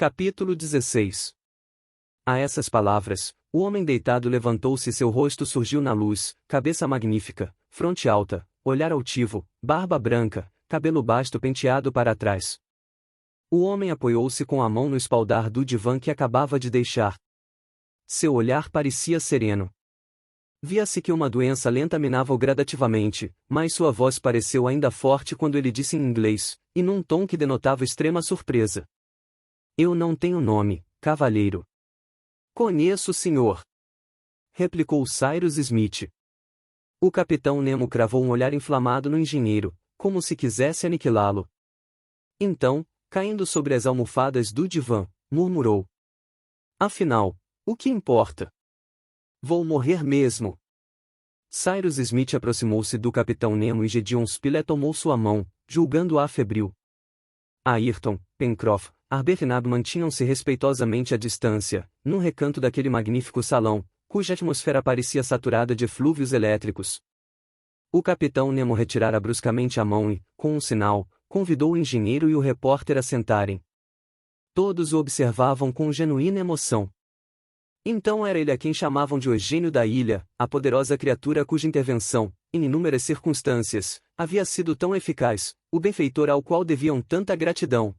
Capítulo 16. A essas palavras, o homem deitado levantou-se e seu rosto surgiu na luz, cabeça magnífica, fronte alta, olhar altivo, barba branca, cabelo basto penteado para trás. O homem apoiou-se com a mão no espaldar do divã que acabava de deixar. Seu olhar parecia sereno. Via-se que uma doença lenta minava-o gradativamente, mas sua voz pareceu ainda forte quando ele disse em inglês, e num tom que denotava extrema surpresa: "Eu não tenho nome, cavalheiro." "Conheço o senhor," replicou Cyrus Smith. O capitão Nemo cravou um olhar inflamado no engenheiro, como se quisesse aniquilá-lo. Então, caindo sobre as almofadas do divã, murmurou: "Afinal, o que importa? Vou morrer mesmo." Cyrus Smith aproximou-se do capitão Nemo e Gedeon Spilett tomou sua mão, julgando-a febril. Ayrton, Pencroff, Arbuthnot mantinham-se respeitosamente à distância, num recanto daquele magnífico salão, cuja atmosfera parecia saturada de eflúvios elétricos. O capitão Nemo retirara bruscamente a mão e, com um sinal, convidou o engenheiro e o repórter a sentarem. Todos o observavam com genuína emoção. Então era ele a quem chamavam de o gênio da ilha, a poderosa criatura cuja intervenção, em inúmeras circunstâncias, havia sido tão eficaz, o benfeitor ao qual deviam tanta gratidão.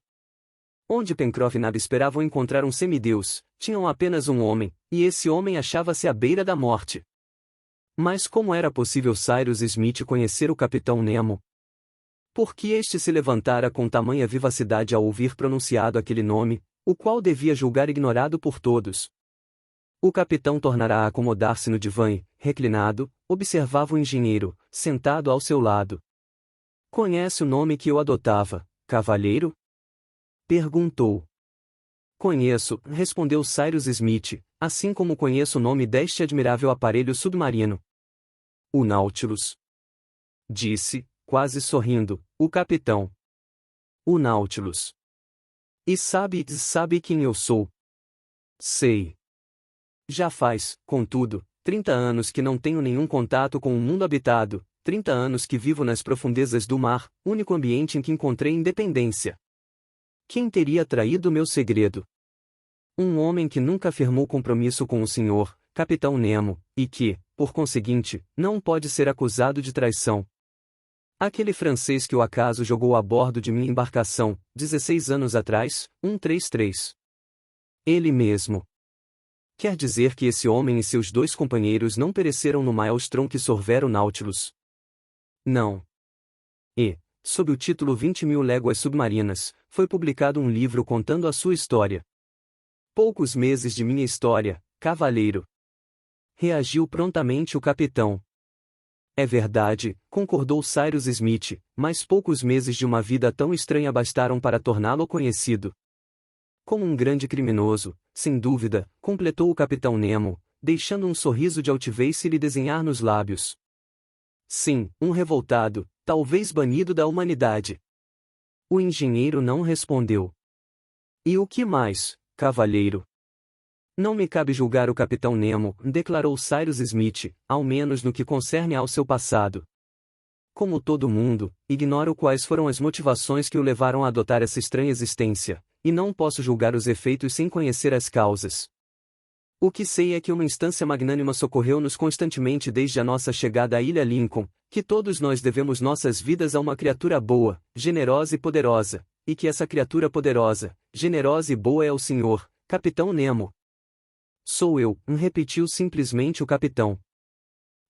Onde Pencroff e Nab esperavam encontrar um semideus, tinham apenas um homem, e esse homem achava-se à beira da morte. Mas como era possível Cyrus Smith conhecer o capitão Nemo? Por que este se levantara com tamanha vivacidade ao ouvir pronunciado aquele nome, o qual devia julgar ignorado por todos? O capitão tornara a acomodar-se no divã e, reclinado, observava o engenheiro, sentado ao seu lado. "Conhece o nome que eu adotava, cavalheiro?" perguntou. "Conheço," respondeu Cyrus Smith, "assim como conheço o nome deste admirável aparelho submarino." "O Nautilus," disse, quase sorrindo, o capitão. "O Nautilus. E sabe quem eu sou?" "Sei. Já faz, contudo, 30 anos que não tenho nenhum contato com o mundo habitado, 30 anos que vivo nas profundezas do mar, único ambiente em que encontrei independência. Quem teria traído meu segredo? Um homem que nunca firmou compromisso com o senhor, capitão Nemo, e que, por conseguinte, não pode ser acusado de traição. Aquele francês que o acaso jogou a bordo de minha embarcação, 16 anos atrás, 133. Ele mesmo. Quer dizer que esse homem e seus 2 companheiros não pereceram no maelstrom que sorvera o Nautilus? Não. E, sob o título 20.000 léguas submarinas, foi publicado um livro contando a sua história. Poucos meses de minha história, cavalheiro. Reagiu prontamente o capitão. É verdade, concordou Cyrus Smith, mas poucos meses de uma vida tão estranha bastaram para torná-lo conhecido. Como um grande criminoso, sem dúvida, completou o capitão Nemo, deixando um sorriso de altivez se lhe desenhar nos lábios. Sim, um revoltado, talvez banido da humanidade. O engenheiro não respondeu. E o que mais, cavalheiro? Não me cabe julgar o capitão Nemo, declarou Cyrus Smith, ao menos no que concerne ao seu passado. Como todo mundo, ignoro quais foram as motivações que o levaram a adotar essa estranha existência, e não posso julgar os efeitos sem conhecer as causas. O que sei é que uma instância magnânima socorreu-nos constantemente desde a nossa chegada à Ilha Lincoln, que todos nós devemos nossas vidas a uma criatura boa, generosa e poderosa, e que essa criatura poderosa, generosa e boa é o senhor, capitão Nemo. Sou eu, repetiu simplesmente o capitão.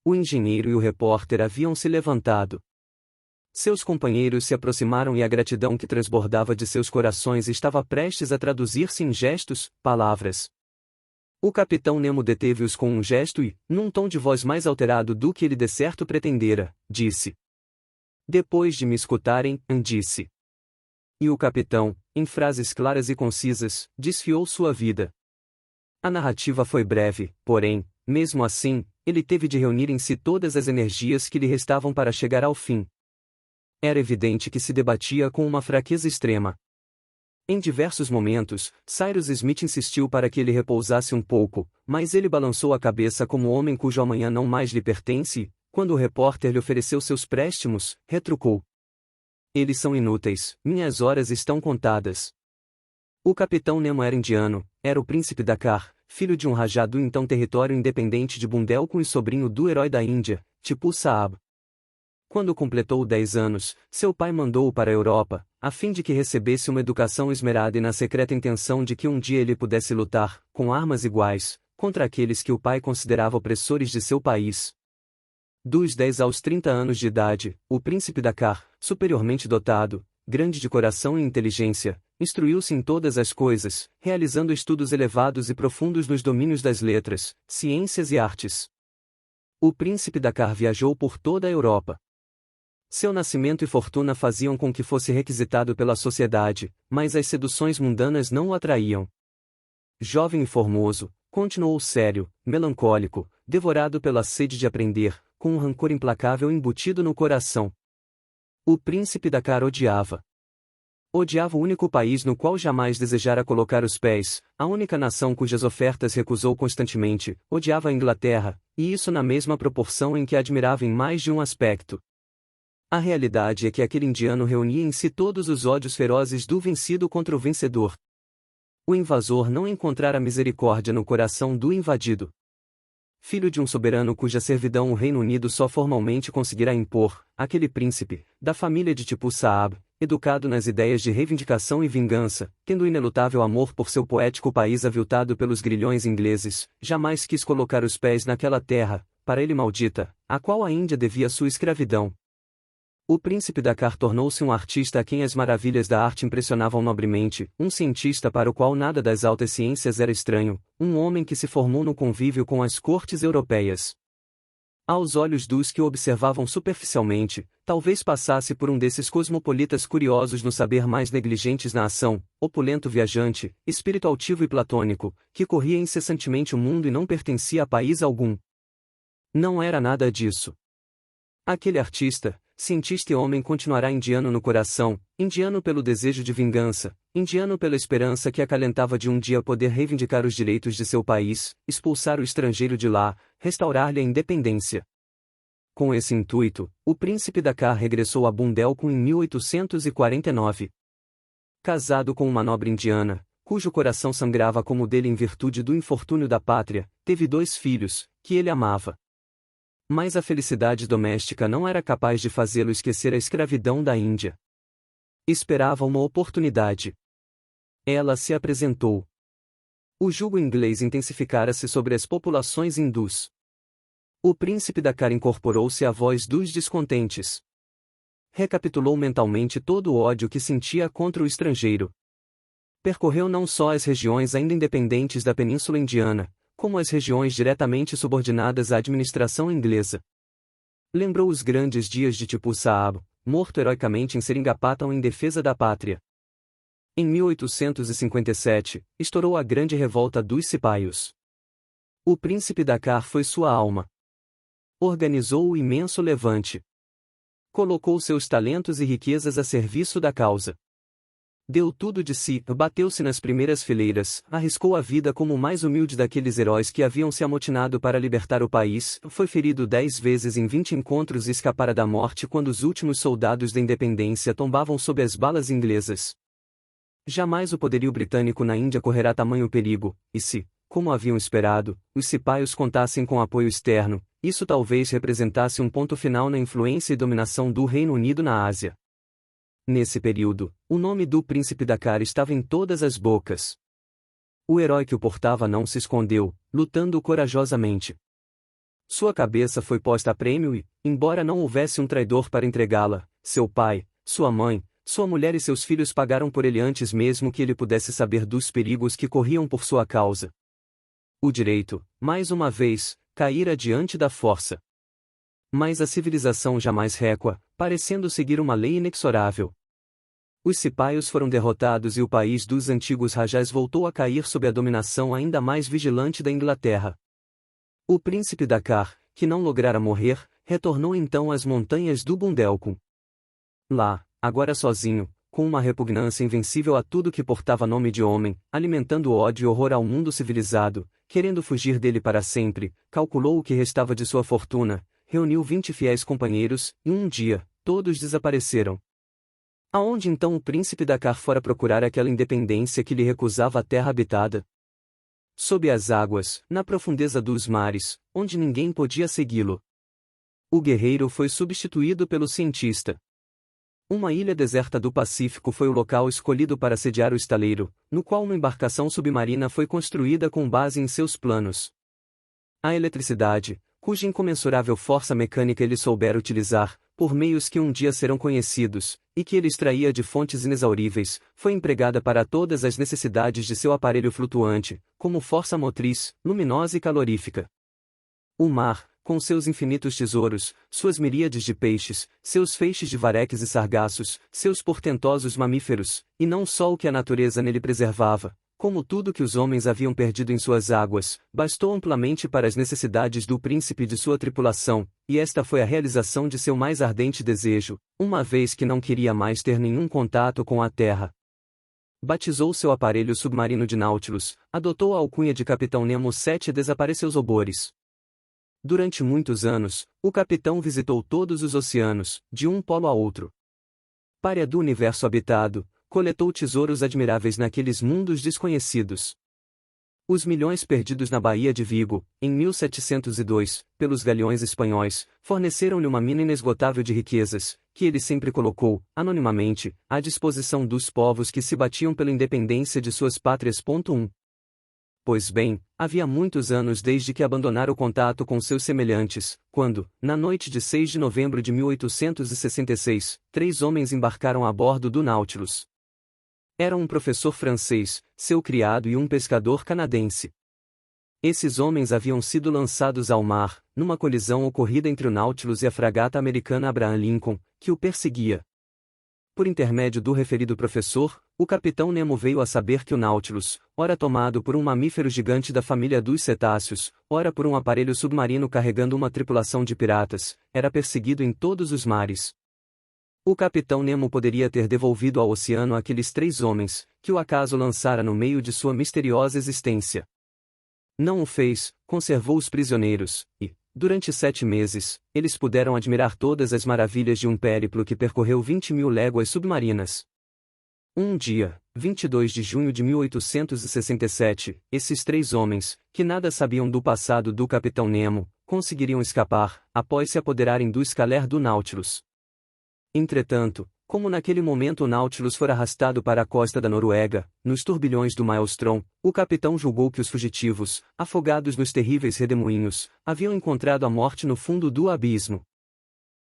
O engenheiro e o repórter haviam se levantado. Seus companheiros se aproximaram e a gratidão que transbordava de seus corações estava prestes a traduzir-se em gestos, palavras. O capitão Nemo deteve-os com um gesto e, num tom de voz mais alterado do que ele de certo pretendera, disse. Depois de me escutarem, disse. E o capitão, em frases claras e concisas, desfiou sua vida. A narrativa foi breve, porém, mesmo assim, ele teve de reunir em si todas as energias que lhe restavam para chegar ao fim. Era evidente que se debatia com uma fraqueza extrema. Em diversos momentos, Cyrus Smith insistiu para que ele repousasse um pouco, mas ele balançou a cabeça como homem cujo amanhã não mais lhe pertence e, quando o repórter lhe ofereceu seus préstimos, retrucou. Eles são inúteis, minhas horas estão contadas. O capitão Nemo era indiano, era o príncipe Dakar, filho de um rajá do então território independente de Bundelkhand e sobrinho do herói da Índia, Tipu Saab. Quando completou 10 anos, seu pai mandou-o para a Europa, a fim de que recebesse uma educação esmerada e na secreta intenção de que um dia ele pudesse lutar, com armas iguais, contra aqueles que o pai considerava opressores de seu país. Dos 10 aos 30 anos de idade, o príncipe Dakar, superiormente dotado, grande de coração e inteligência, instruiu-se em todas as coisas, realizando estudos elevados e profundos nos domínios das letras, ciências e artes. O príncipe Dakar viajou por toda a Europa. Seu nascimento e fortuna faziam com que fosse requisitado pela sociedade, mas as seduções mundanas não o atraíam. Jovem e formoso, continuou sério, melancólico, devorado pela sede de aprender, com um rancor implacável embutido no coração. O príncipe Dakar odiava. Odiava o único país no qual jamais desejara colocar os pés, a única nação cujas ofertas recusou constantemente, odiava a Inglaterra, e isso na mesma proporção em que a admirava em mais de um aspecto. A realidade é que aquele indiano reunia em si todos os ódios ferozes do vencido contra o vencedor. O invasor não encontrara misericórdia no coração do invadido. Filho de um soberano cuja servidão o Reino Unido só formalmente conseguirá impor, aquele príncipe, da família de Tipu Saab, educado nas ideias de reivindicação e vingança, tendo inelutável amor por seu poético país aviltado pelos grilhões ingleses, jamais quis colocar os pés naquela terra, para ele maldita, a qual a Índia devia sua escravidão. O príncipe Dakar tornou-se um artista a quem as maravilhas da arte impressionavam nobremente, um cientista para o qual nada das altas ciências era estranho, um homem que se formou no convívio com as cortes europeias. Aos olhos dos que o observavam superficialmente, talvez passasse por um desses cosmopolitas curiosos no saber mais negligentes na ação, opulento viajante, espírito altivo e platônico, que corria incessantemente o mundo e não pertencia a país algum. Não era nada disso. Aquele artista, cientista e homem continuará indiano no coração, indiano pelo desejo de vingança, indiano pela esperança que acalentava de um dia poder reivindicar os direitos de seu país, expulsar o estrangeiro de lá, restaurar-lhe a independência. Com esse intuito, o príncipe Dakar regressou a Bundelkhand em 1849. Casado com uma nobre indiana, cujo coração sangrava como o dele em virtude do infortúnio da pátria, teve 2 filhos, que ele amava. Mas a felicidade doméstica não era capaz de fazê-lo esquecer a escravidão da Índia. Esperava uma oportunidade. Ela se apresentou. O jugo inglês intensificara-se sobre as populações hindus. O príncipe Dakar incorporou-se à voz dos descontentes. Recapitulou mentalmente todo o ódio que sentia contra o estrangeiro. Percorreu não só as regiões ainda independentes da Península Indiana, como as regiões diretamente subordinadas à administração inglesa. Lembrou os grandes dias de Tipu Saab, morto heroicamente em Seringapatam em defesa da pátria. Em 1857, estourou a grande revolta dos cipaios. O príncipe Dakar foi sua alma. Organizou o imenso levante. Colocou seus talentos e riquezas a serviço da causa. Deu tudo de si, bateu-se nas primeiras fileiras, arriscou a vida como o mais humilde daqueles heróis que haviam se amotinado para libertar o país, foi ferido 10 vezes em 20 encontros e escapara da morte quando os últimos soldados da independência tombavam sob as balas inglesas. Jamais o poderio britânico na Índia correrá tamanho perigo, e se, como haviam esperado, os cipaios contassem com apoio externo, isso talvez representasse um ponto final na influência e dominação do Reino Unido na Ásia. Nesse período, o nome do príncipe Dakar estava em todas as bocas. O herói que o portava não se escondeu, lutando corajosamente. Sua cabeça foi posta a prêmio e, embora não houvesse um traidor para entregá-la, seu pai, sua mãe, sua mulher e seus filhos pagaram por ele antes mesmo que ele pudesse saber dos perigos que corriam por sua causa. O direito, mais uma vez, caíra diante da força. Mas a civilização jamais recua, parecendo seguir uma lei inexorável. Os cipaios foram derrotados e o país dos antigos rajás voltou a cair sob a dominação ainda mais vigilante da Inglaterra. O príncipe Dakar, que não lograra morrer, retornou então às montanhas do Bundelkhand. Lá, agora sozinho, com uma repugnância invencível a tudo que portava nome de homem, alimentando ódio e horror ao mundo civilizado, querendo fugir dele para sempre, calculou o que restava de sua fortuna, reuniu 20 fiéis companheiros, e um dia, todos desapareceram. Aonde então o príncipe Dakar fora procurar aquela independência que lhe recusava a terra habitada? Sob as águas, na profundeza dos mares, onde ninguém podia segui-lo. O guerreiro foi substituído pelo cientista. Uma ilha deserta do Pacífico foi o local escolhido para sediar o estaleiro, no qual uma embarcação submarina foi construída com base em seus planos. A eletricidade, cuja incomensurável força mecânica ele soubera utilizar, por meios que um dia serão conhecidos, e que ele extraía de fontes inexauríveis, foi empregada para todas as necessidades de seu aparelho flutuante, como força motriz, luminosa e calorífica. O mar, com seus infinitos tesouros, suas miríades de peixes, seus feixes de vareques e sargaços, seus portentosos mamíferos, e não só o que a natureza nele preservava, como tudo que os homens haviam perdido em suas águas, bastou amplamente para as necessidades do príncipe e de sua tripulação, e esta foi a realização de seu mais ardente desejo, uma vez que não queria mais ter nenhum contato com a terra. Batizou seu aparelho submarino de Nautilus, adotou a alcunha de Capitão Nemo 7 e desapareceu os obores. Durante muitos anos, o capitão visitou todos os oceanos, de um polo a outro. Pária do universo habitado, coletou tesouros admiráveis naqueles mundos desconhecidos. Os milhões perdidos na Baía de Vigo, em 1702, pelos galeões espanhóis, forneceram-lhe uma mina inesgotável de riquezas, que ele sempre colocou, anonimamente, à disposição dos povos que se batiam pela independência de suas pátrias. 1. Pois bem, havia muitos anos desde que abandonara o contato com seus semelhantes, quando, na noite de 6 de novembro de 1866, 3 homens embarcaram a bordo do Nautilus. Eram um professor francês, seu criado e um pescador canadense. Esses homens haviam sido lançados ao mar, numa colisão ocorrida entre o Nautilus e a fragata americana Abraham Lincoln, que o perseguia. Por intermédio do referido professor, o capitão Nemo veio a saber que o Nautilus, ora tomado por um mamífero gigante da família dos cetáceos, ora por um aparelho submarino carregando uma tripulação de piratas, era perseguido em todos os mares. O capitão Nemo poderia ter devolvido ao oceano aqueles 3 homens, que o acaso lançara no meio de sua misteriosa existência. Não o fez, conservou os prisioneiros, e, durante 7 meses, eles puderam admirar todas as maravilhas de um périplo que percorreu 20.000 léguas submarinas. Um dia, 22 de junho de 1867, esses 3 homens, que nada sabiam do passado do capitão Nemo, conseguiriam escapar, após se apoderarem do escaler do Nautilus. Entretanto, como naquele momento o Nautilus fora arrastado para a costa da Noruega, nos turbilhões do Maelstrom, o capitão julgou que os fugitivos, afogados nos terríveis redemoinhos, haviam encontrado a morte no fundo do abismo.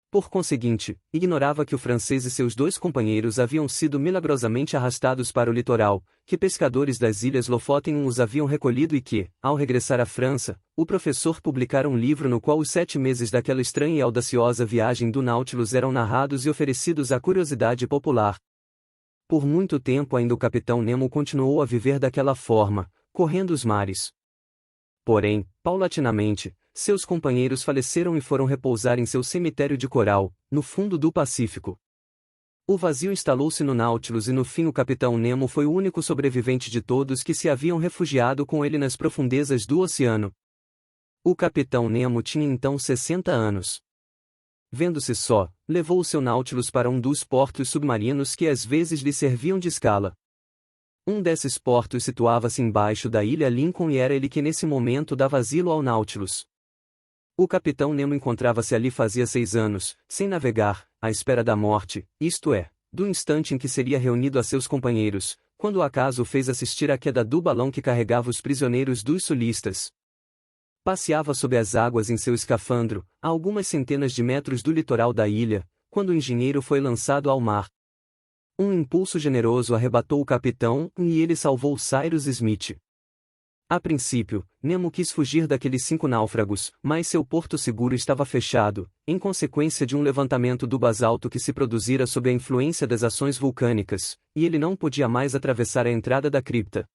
Por conseguinte, ignorava que o francês e seus 2 companheiros haviam sido milagrosamente arrastados para o litoral, que pescadores das ilhas Lofoten os haviam recolhido e que, ao regressar à França, o professor publicara um livro no qual os 7 meses daquela estranha e audaciosa viagem do Nautilus eram narrados e oferecidos à curiosidade popular. Por muito tempo ainda o capitão Nemo continuou a viver daquela forma, correndo os mares. Porém, paulatinamente, seus companheiros faleceram e foram repousar em seu cemitério de coral, no fundo do Pacífico. O vazio instalou-se no Nautilus e no fim o capitão Nemo foi o único sobrevivente de todos que se haviam refugiado com ele nas profundezas do oceano. O capitão Nemo tinha então 60 anos. Vendo-se só, levou o seu Nautilus para um dos portos submarinos que às vezes lhe serviam de escala. Um desses portos situava-se embaixo da ilha Lincoln e era ele que nesse momento dava asilo ao Nautilus. O capitão Nemo encontrava-se ali fazia 6 anos, sem navegar, à espera da morte, isto é, do instante em que seria reunido a seus companheiros, quando o acaso o fez assistir à queda do balão que carregava os prisioneiros dos sulistas. Passeava sob as águas em seu escafandro, a algumas centenas de metros do litoral da ilha, quando o engenheiro foi lançado ao mar. Um impulso generoso arrebatou o capitão, e ele salvou Cyrus Smith. A princípio, Nemo quis fugir daqueles 5 náufragos, mas seu porto seguro estava fechado, em consequência de um levantamento do basalto que se produzira sob a influência das ações vulcânicas, e ele não podia mais atravessar a entrada da cripta.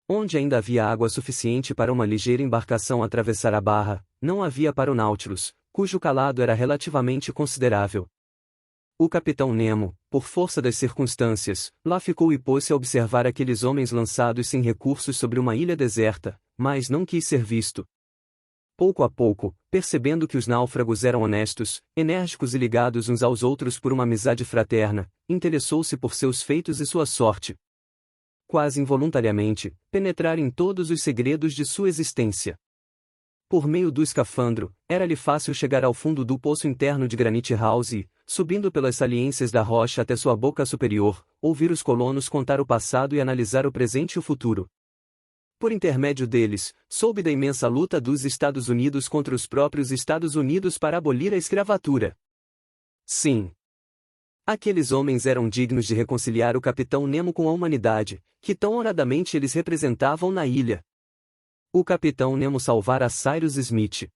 Onde ainda havia água suficiente para uma ligeira embarcação atravessar a barra, não havia para o Nautilus, cujo calado era relativamente considerável. O capitão Nemo, por força das circunstâncias, lá ficou e pôs-se a observar aqueles homens lançados sem recursos sobre uma ilha deserta, mas não quis ser visto. Pouco a pouco, percebendo que os náufragos eram honestos, enérgicos e ligados uns aos outros por uma amizade fraterna, interessou-se por seus feitos e sua sorte. Quase involuntariamente, penetrar em todos os segredos de sua existência. Por meio do escafandro, era-lhe fácil chegar ao fundo do poço interno de Granite House e, subindo pelas saliências da rocha até sua boca superior, ouvir os colonos contar o passado e analisar o presente e o futuro. Por intermédio deles, soube da imensa luta dos Estados Unidos contra os próprios Estados Unidos para abolir a escravatura. Sim. Aqueles homens eram dignos de reconciliar o Capitão Nemo com a humanidade, que tão honradamente eles representavam na ilha. O Capitão Nemo salvara Cyrus Smith.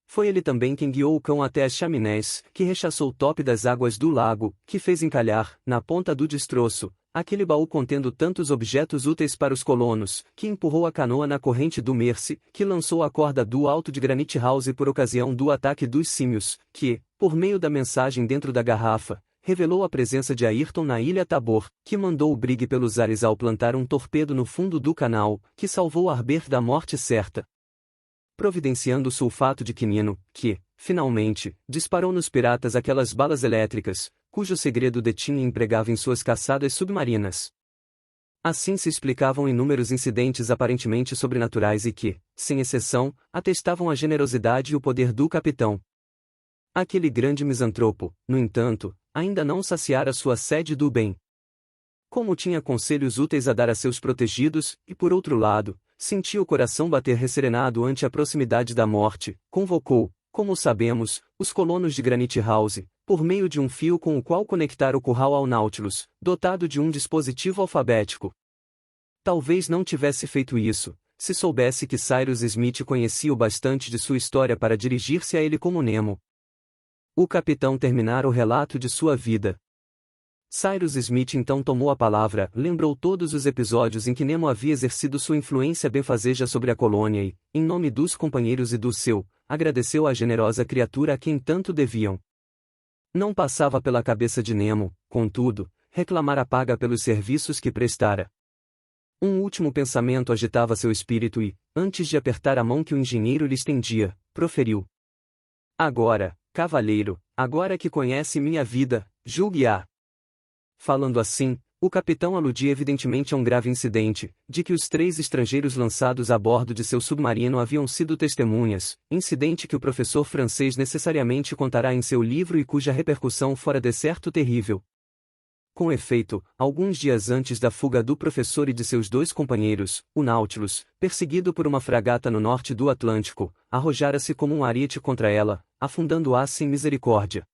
Foi ele também quem guiou o cão até as chaminés, que rechaçou o top das águas do lago, que fez encalhar, na ponta do destroço, aquele baú contendo tantos objetos úteis para os colonos, que empurrou a canoa na corrente do Mercy, que lançou a corda do alto de Granite House por ocasião do ataque dos símios, que, por meio da mensagem dentro da garrafa, revelou a presença de Ayrton na ilha Tabor, que mandou o brigue pelos ares ao plantar um torpedo no fundo do canal, que salvou Arbor da morte certa. Providenciando o sulfato de quinino, que, finalmente, disparou nos piratas aquelas balas elétricas, cujo segredo detinha e empregava em suas caçadas submarinas. Assim se explicavam inúmeros incidentes aparentemente sobrenaturais e que, sem exceção, atestavam a generosidade e o poder do capitão. Aquele grande misantropo, no entanto, ainda não saciara sua sede do bem. Como tinha conselhos úteis a dar a seus protegidos, e por outro lado, sentia o coração bater resserenado ante a proximidade da morte, convocou, como sabemos, os colonos de Granite House, por meio de um fio com o qual conectar o curral ao Nautilus, dotado de um dispositivo alfabético. Talvez não tivesse feito isso, se soubesse que Cyrus Smith conhecia o bastante de sua história para dirigir-se a ele como Nemo. O capitão terminara o relato de sua vida. Cyrus Smith então tomou a palavra, lembrou todos os episódios em que Nemo havia exercido sua influência benfazeja sobre a colônia e, em nome dos companheiros e do seu, agradeceu à generosa criatura a quem tanto deviam. Não passava pela cabeça de Nemo, contudo, reclamar a paga pelos serviços que prestara. Um último pensamento agitava seu espírito e, antes de apertar a mão que o engenheiro lhe estendia, proferiu: "Agora, cavalheiro, agora que conhece minha vida, julgue-a." Falando assim, o capitão aludia evidentemente a um grave incidente, de que os 3 estrangeiros lançados a bordo de seu submarino haviam sido testemunhas, incidente que o professor francês necessariamente contará em seu livro e cuja repercussão fora de certo terrível. Com efeito, alguns dias antes da fuga do professor e de seus 2 companheiros, o Nautilus, perseguido por uma fragata no norte do Atlântico, arrojara-se como um ariete contra ela, afundando-a sem misericórdia.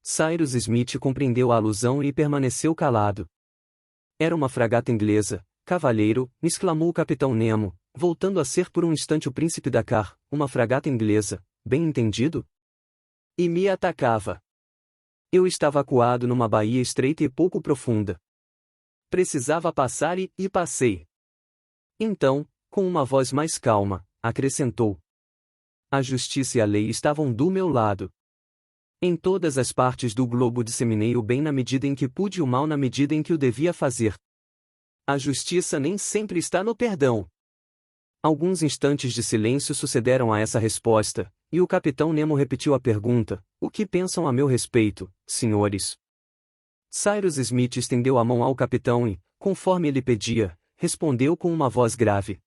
Cyrus Smith compreendeu a alusão e permaneceu calado. "Era uma fragata inglesa, cavalheiro", exclamou o capitão Nemo, voltando a ser por um instante o príncipe Dakar, "uma fragata inglesa, bem entendido? E me atacava. Eu estava acuado numa baía estreita e pouco profunda. Precisava passar e passei." Então, com uma voz mais calma, acrescentou: "A justiça e a lei estavam do meu lado. Em todas as partes do globo disseminei o bem na medida em que pude e o mal na medida em que o devia fazer. A justiça nem sempre está no perdão." Alguns instantes de silêncio sucederam a essa resposta, e o capitão Nemo repetiu a pergunta: "O que pensam a meu respeito, senhores?" Cyrus Smith estendeu a mão ao capitão e, conforme ele pedia, respondeu com uma voz grave: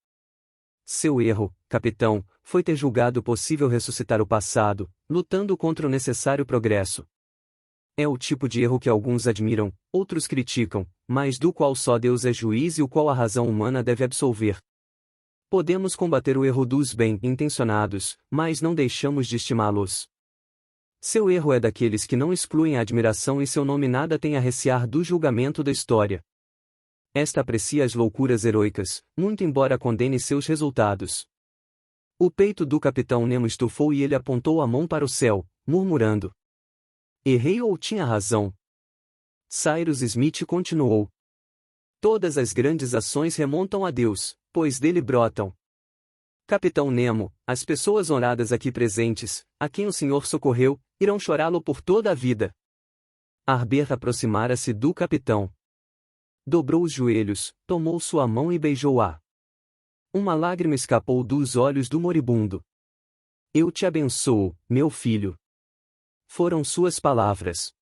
"Seu erro, capitão, foi ter julgado possível ressuscitar o passado, lutando contra o necessário progresso. É o tipo de erro que alguns admiram, outros criticam, mas do qual só Deus é juiz e o qual a razão humana deve absolver. Podemos combater o erro dos bem-intencionados, mas não deixamos de estimá-los. Seu erro é daqueles que não excluem a admiração e seu nome nada tem a recear do julgamento da história. Esta aprecia as loucuras heroicas, muito embora condene seus resultados." O peito do capitão Nemo estufou e ele apontou a mão para o céu, murmurando: "Errei ou tinha razão?" Cyrus Smith continuou: "Todas as grandes ações remontam a Deus, pois dele brotam. Capitão Nemo, as pessoas honradas aqui presentes, a quem o senhor socorreu, irão chorá-lo por toda a vida." Arbor aproximara-se do capitão. Dobrou os joelhos, tomou sua mão e beijou-a. Uma lágrima escapou dos olhos do moribundo. Eu te abençoo, meu filho. Foram suas palavras.